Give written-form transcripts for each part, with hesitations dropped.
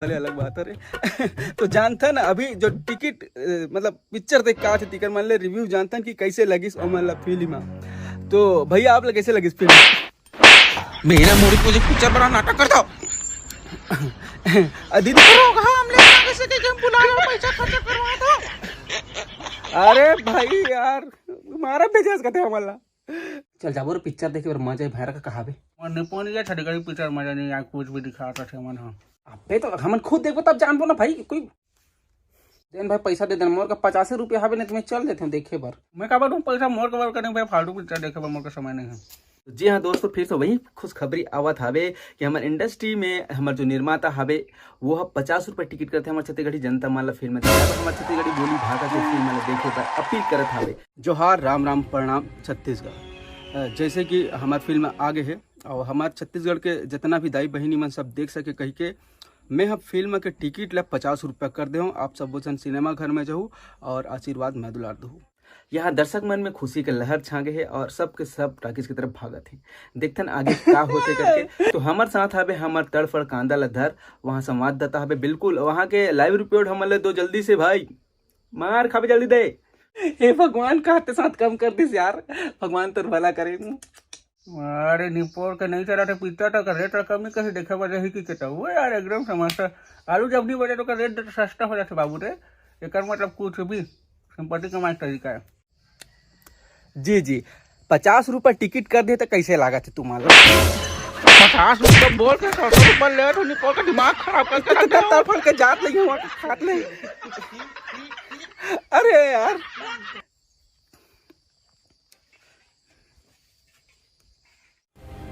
वाले अलग बात है रे। तो जानता ना अभी जो टिकट मतलब पिक्चर देख का थे टिकट मान ले रिव्यू जानता कि कैसे लगी और मतलब फिल्म। तो भैया आप लोग कैसे लगी फिल्म? मेरा मोड़ी मुझे पिक्चर बना नाटक करता दीदी अरे भाई यार मारा भेजा कहते हमारा चल जाबो रे पिक्चर देखे और मजा भैरा का कहावे निपोन या छड़ी गड़ी पिक्चर मजा नहीं आ कुछ भी दिखाता थे मन। हाँ अबे तो हम खुद देखो तब जानबो ना भाई कोई देन भाई पैसा दे देना मोर का 50 रुपया हवे नहीं तुम्हें चल देते हैं देखे बर। मैं कहा तुम पैसा मोर कवर करने भाई फालतू पिक्चर देखे पर मोर का समय नहीं है। जी हाँ दोस्तों फिर से वही खुशखबरी आवत हवे कि हमारे इंडस्ट्री में हमारे जो निर्माता हवे वो 50 रुपये टिकट करते हमारे छत्तीसगढ़ी जनता माला फिल्म हमारे छत्तीसगढ़ी बोली भाषा के फिल्म वाले देखे पर अपील करत हवे। जोहार राम राम प्रणाम छत्तीसगढ़। जैसे कि हमारी फिल्म आगे है और हमारे छत्तीसगढ़ के जितना भी दाई बहिनी मन सब देख सके कही के मैं हम फिल्म के टिकट ला 50 रुपया कर दे आप सब वचन सिनेमा घर में जाऊँ और आशीर्वाद मैं दुलार दूँ। यहाँ दर्शक मन में खुशी के लहर छागे है और सबके सब टाकिस की तरफ भागत है देखथन आगे क्या होते करके। तो हमारे साथ हवे हमारे तड़फड़ कांदा लधर वहाँ संवाददाता हवे बिल्कुल वहाँ के लाइव रिपोर्ट हमारे दो जल्दी से भाई मार खावे जल्दी दे। हे भगवान कहते साथ कम कर दिस यार भगवान तो भला करे। अरे निपोर के नहीं चला था पिक्चर का रेट कमी कैसे देखा बजे ही की वो यार एकदम समस्या। आलू जब नहीं बजे तो रेट सस्ता हो जाता बाबू रे। एक मतलब कुछ भी सिंपैथी का माइक तरीका है। जी जी 50 रुपये टिकट कर दे तो कैसे लगा थे तुम्हारा? 50 रुपये बोल के 100 रुपये ले तो निपोर का दिमाग खराब करके के जात लगी हुआ खात ले। अरे यार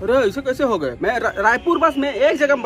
अरे ऐसे कैसे हो गए? मैं रायपुर बस में एक जगह